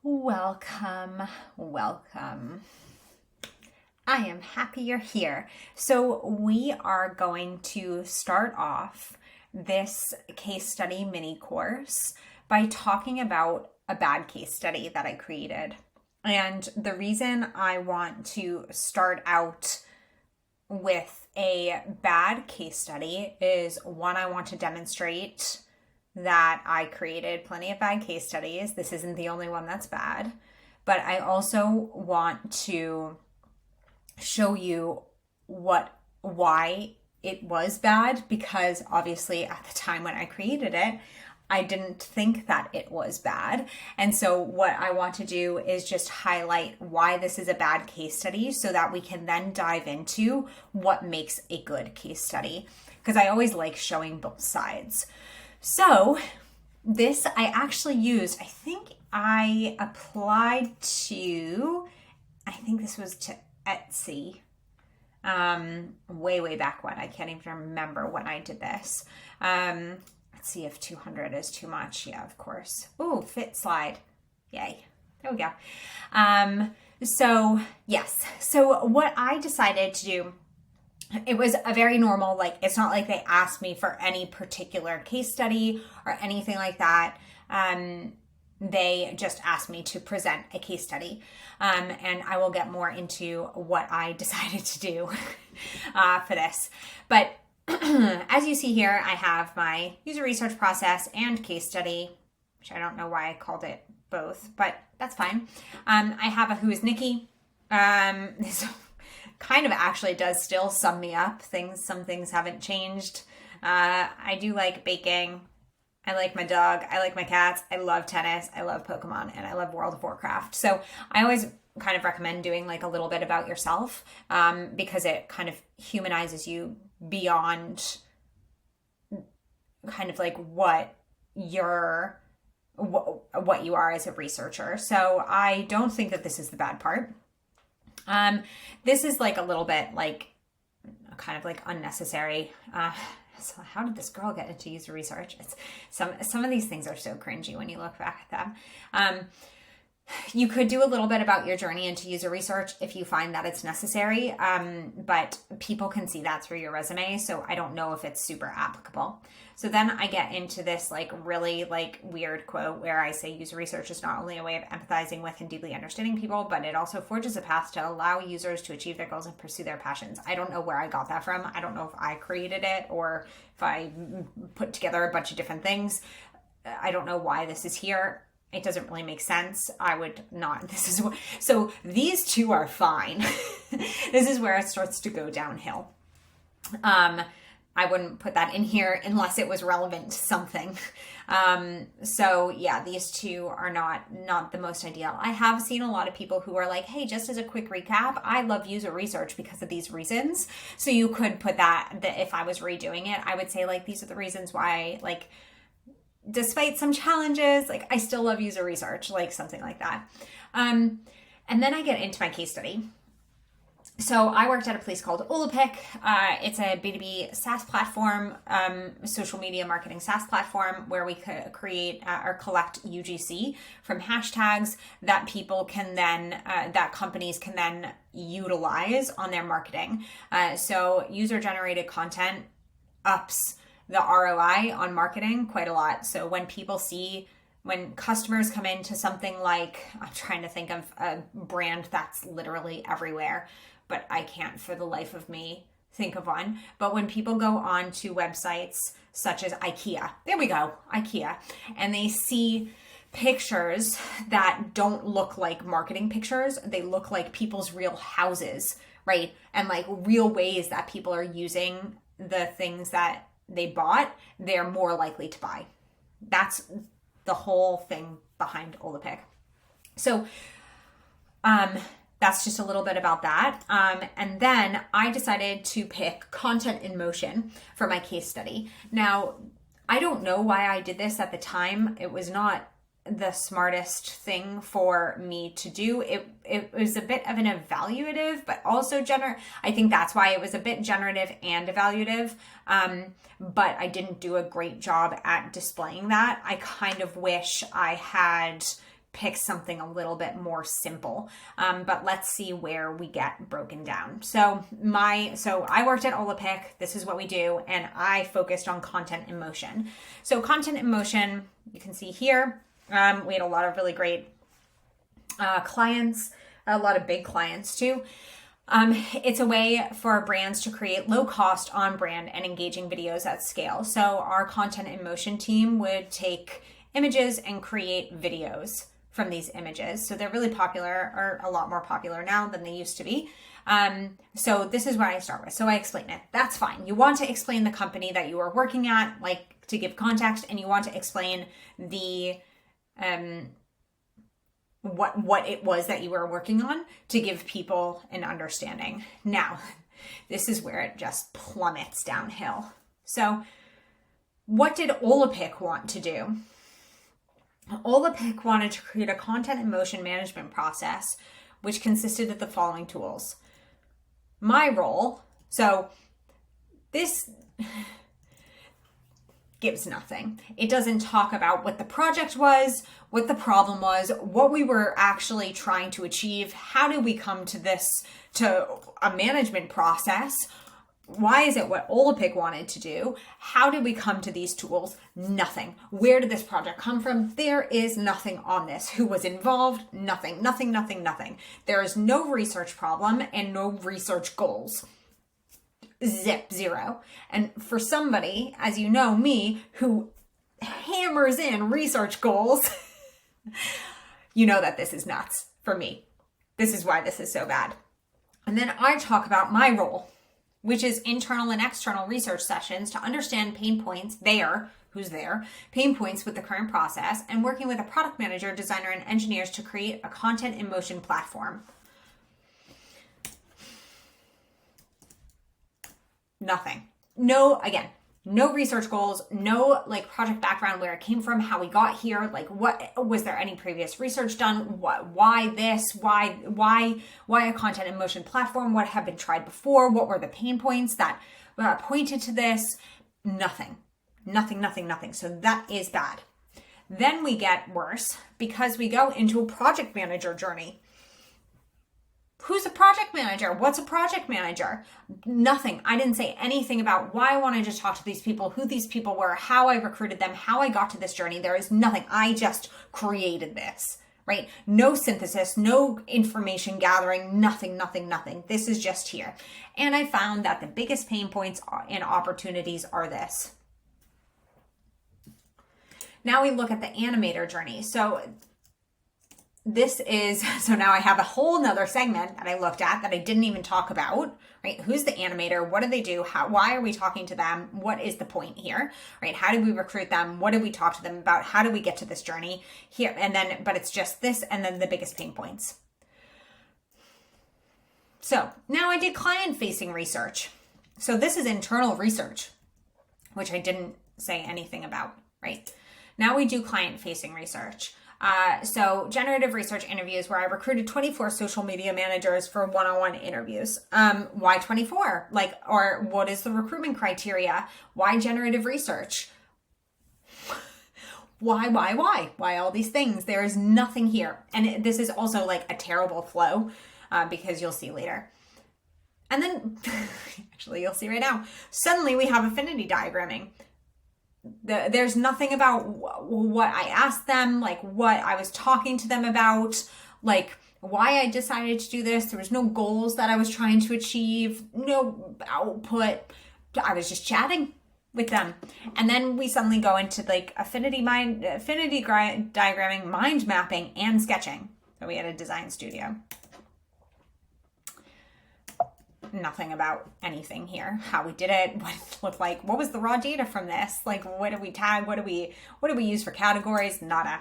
Welcome, welcome. I am happy you're here. So we are going to start off this case study mini course by talking about a bad case study that I created. And the reason I want to start out with a bad case study is one, I want to demonstrate that I created plenty of bad case studies. This isn't the only one that's bad, but I also want to show you why it was bad, because obviously at the time when I created it, I didn't think that it was bad. And so what I want to do is just highlight why this is a bad case study so that we can then dive into what makes a good case study, because I always like showing both sides. So this I actually used, I think I applied to, I think this was to Etsy, way back when. I can't even remember when I did this. Let's see if 200 is too much. Yeah, of course. Oh, fit slide. Yay. There we go. So yes. So what I decided to do, it was a very normal, it's not like they asked me for any particular case study or anything like that. They just asked me to present a case study. And I will get more into what I decided to do for this. But as you see here, I have my user research process and case study, which I don't know why I called it both, but that's fine. I have a Who is Nikki. This kind of actually does still sum me up. Some things haven't changed. I do like baking. I like my dog. I like my cats. I love tennis. I love Pokemon, and I love World of Warcraft. So I always kind of recommend doing a little bit about yourself, because it kind of humanizes you beyond kind of what you are as a researcher. So I don't think that this is the bad part. This is a little bit kind of unnecessary. So how did this girl get into user research? It's some of these things are so cringy when you look back at them. You could do a little bit about your journey into user research if you find that it's necessary, but people can see that through your resume, so I don't know if it's super applicable. So then I get into this really weird quote where I say user research is not only a way of empathizing with and deeply understanding people, but it also forges a path to allow users to achieve their goals and pursue their passions. I don't know where I got that from. I don't know if I created it or if I put together a bunch of different things. I don't know why this is here. It doesn't really make sense. I would not. So these two are fine. This is where it starts to go downhill. I wouldn't put that in here unless it was relevant to something. So yeah, these two are not the most ideal. I have seen a lot of people who are like, hey, just as a quick recap, I love user research because of these reasons. So you could put that if I was redoing it, I would say these are the reasons why, despite some challenges, I still love user research, something like that. And then I get into my case study. So I worked at a place called UXR. It's a B2B SaaS platform, social media marketing SaaS platform, where we could create or collect UGC from hashtags that people can then, that companies can then utilize on their marketing. So user-generated content ups the ROI on marketing quite a lot. So when customers come into something I'm trying to think of a brand that's literally everywhere, but I can't for the life of me think of one. But when people go on to websites such as IKEA, there we go, IKEA, and they see pictures that don't look like marketing pictures, they look like people's real houses, right? And real ways that people are using the things that they bought, they're more likely to buy. That's the whole thing behind UXR. So that's just a little bit about that. And then I decided to pick content in motion for my case study. Now, I don't know why I did this at the time. It was not the smartest thing for me to do. It was a bit of an evaluative, but also I think that's why it was a bit generative and evaluative. But I didn't do a great job at displaying that. I kind of wish I had pick something a little bit more simple. But let's see where we get broken down. So I worked at Olapic. This is what we do. And I focused on content in motion. So content in motion, you can see here, we had a lot of really great clients, a lot of big clients too. It's a way for brands to create low cost on brand and engaging videos at scale. So our content in motion team would take images and create videos from these images. So they're really popular, or a lot more popular now than they used to be. So this is what I start with. So I explain it. That's fine. You want to explain the company that you are working at, like to give context, and you want to explain the what it was that you were working on to give people an understanding. Now, this is where it just plummets downhill. So what did Olapic want to do? Olapic wanted to create a content and motion management process, which consisted of the following tools. My role, so this gives nothing. It doesn't talk about what the project was, what the problem was, what we were actually trying to achieve. How did we come to this, to a management process? Why is it what Olapic wanted to do? How did we come to these tools? Nothing. Where did this project come from? There is nothing on this. Who was involved? Nothing. There is no research problem and no research goals. Zero. And for somebody, as you know me, who hammers in research goals, you know that this is nuts for me. This is why this is so bad. And then I talk about my role, which is internal and external research sessions to understand pain points pain points with the current process, and working with a product manager, designer, and engineers to create a content in motion platform. Nothing. No research goals, no like project background, where it came from, how we got here, like what was there any previous research done, why this, why a content in motion platform, what had been tried before, what were the pain points that pointed to this. Nothing. So that is bad. Then we get worse because we go into a project manager journey. Who's a project manager? What's a project manager? Nothing. I didn't say anything about why I wanted to talk to these people, who these people were, how I recruited them, how I got to this journey. There is nothing. I just created this, right? No synthesis, no information gathering, nothing. This is just here. And I found that the biggest pain points and opportunities are this. Now we look at the animator journey. So now I have a whole nother segment that I looked at that I didn't even talk about, right? Who's the animator? What do they do? Why are we talking to them? What is the point here, right? How did we recruit them? What did we talk to them about? How did we get to this journey here? But it's just this, and then the biggest pain points. So now I did client-facing research. So this is internal research, which I didn't say anything about, right? Now we do client-facing research. So generative research interviews, where I recruited 24 social media managers for one-on-one interviews. Why 24? Or what is the recruitment criteria? Why generative research? Why all these things? There is nothing here. And this is also like a terrible flow, because you'll see later. And then, actually you'll see right now, suddenly we have affinity diagramming. There's nothing about what I asked them, like what I was talking to them about, like why I decided to do this. There was no goals that I was trying to achieve, no output. I was just chatting with them. And then we suddenly go into like affinity diagramming, mind mapping, and sketching. So we had a design studio. Nothing about anything here, how we did it, what it looked like, what was the raw data from this, like what did we tag, what do we use for categories? Nada.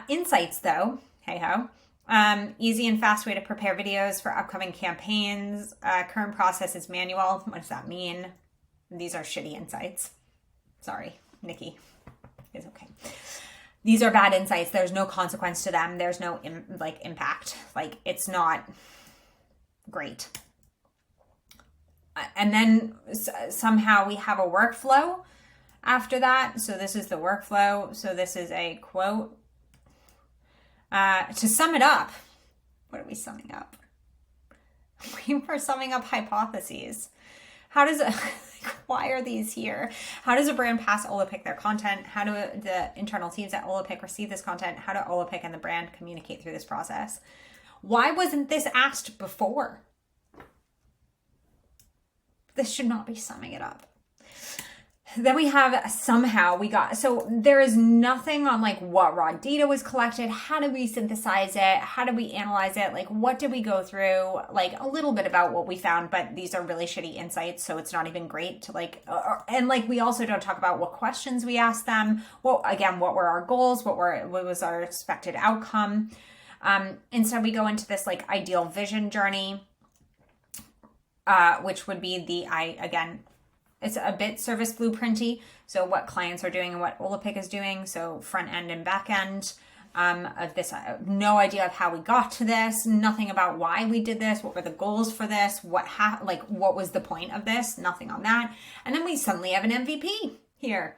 Insights though, hey ho. Easy and fast way to prepare videos for upcoming campaigns. Current process is manual. What does that mean? These are shitty insights. Sorry, Nikki. It's okay. These are bad insights. There's no consequence to them. There's no impact. Like it's not great. And then somehow we have a workflow after that. So this is the workflow. So this is a quote. To sum it up, what are we summing up? We were summing up hypotheses. How does it, why are these here? How does a brand pass Olapic their content? How do the internal teams at Olapic receive this content? How do Olapic and the brand communicate through this process? Why wasn't this asked before? This should not be summing it up. Then we have so there is nothing on like what raw data was collected. How did we synthesize it? How did we analyze it? Like what did we go through? Like a little bit about what we found, but these are really shitty insights. So it's not even great to and like we also don't talk about what questions we asked them. What were our goals? What was our expected outcome? Instead we go into this like ideal vision journey, which would be it's a bit service blueprinty. So what clients are doing and what Olapic is doing. So front end and back end of this. No idea of how we got to this. Nothing about why we did this. What were the goals for this? What was the point of this? Nothing on that. And then we suddenly have an MVP here.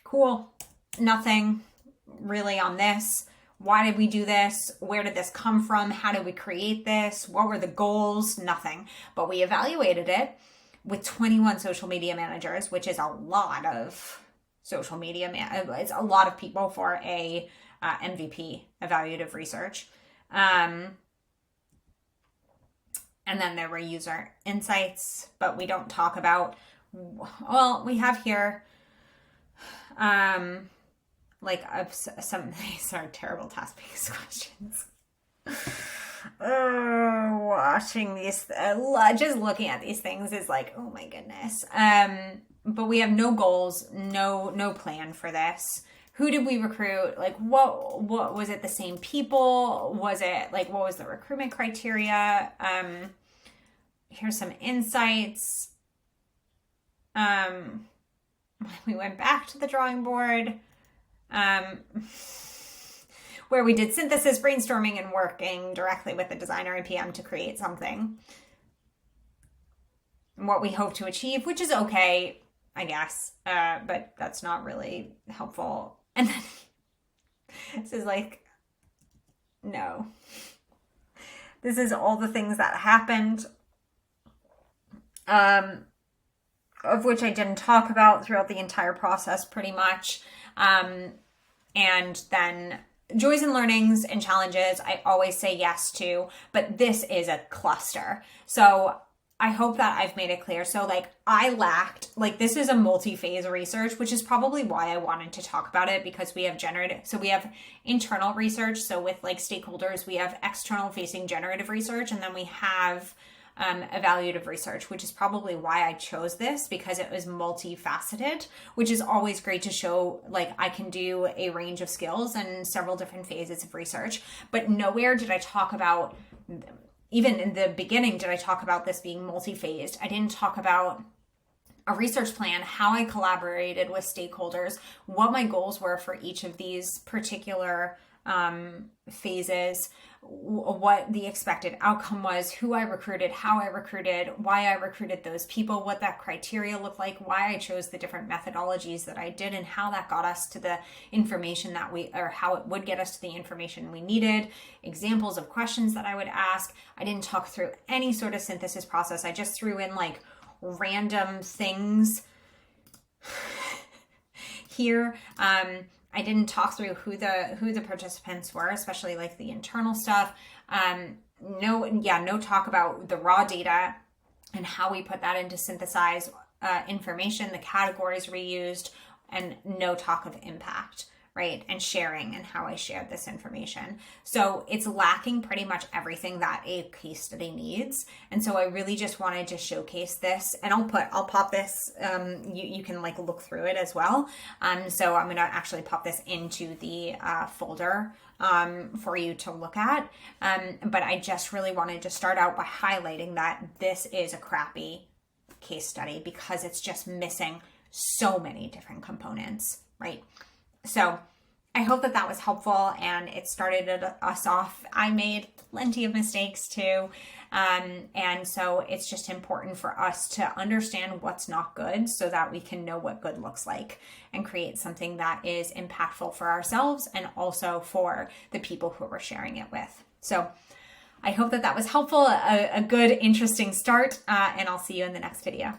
Cool. Nothing really on this. Why did we do this? Where did this come from? How did we create this? What were the goals? Nothing. But we evaluated it with 21 social media managers, which is a lot of social media. It's a lot of people for a MVP, evaluative research. And then there were user insights, but we don't talk about, we have here, some of these are terrible task-based questions. Watching these, just looking at these things is like, oh my goodness. But we have no goals, no plan for this. Who did we recruit? Like, what was it? The same people? Was it like, what was the recruitment criteria? Here's some insights. We went back to the drawing board. Where we did synthesis, brainstorming, and working directly with the designer and PM to create something. What we hope to achieve, which is okay, I guess, but that's not really helpful. And then this is like, no. This is all the things that happened, of which I didn't talk about throughout the entire process pretty much. And then joys and learnings and challenges, I always say yes to, but this is a cluster. So I hope that I've made it clear. So this is a multi-phase research, which is probably why I wanted to talk about it, because we have we have internal research. So with like stakeholders, we have external facing generative research, and then we have evaluative research, which is probably why I chose this, because it was multifaceted, which is always great to show like I can do a range of skills and several different phases of research. But nowhere did I talk about, even in the beginning, did I talk about this being multi-phased. I didn't talk about a research plan, how I collaborated with stakeholders, what my goals were for each of these particular phases, what the expected outcome was, who I recruited, how I recruited, why I recruited those people, what that criteria looked like, why I chose the different methodologies that I did, and how that got us to the information how it would get us to the information we needed, examples of questions that I would ask. I didn't talk through any sort of synthesis process. I just threw in like random things here. I didn't talk through who the participants were, especially like the internal stuff. No talk about the raw data and how we put that into synthesized information, the categories reused, and no talk of impact, right? And sharing and how I shared this information. So it's lacking pretty much everything that a case study needs. And so I really just wanted to showcase this, and I'll pop this, you can like look through it as well. So I'm going to actually pop this into the folder for you to look at. But I just really wanted to start out by highlighting that this is a crappy case study because it's just missing so many different components, right? So I hope that that was helpful and it started us off. I made plenty of mistakes too. And so it's just important for us to understand what's not good so that we can know what good looks like and create something that is impactful for ourselves and also for the people who we're sharing it with. So I hope that that was helpful, a good, interesting start, and I'll see you in the next video.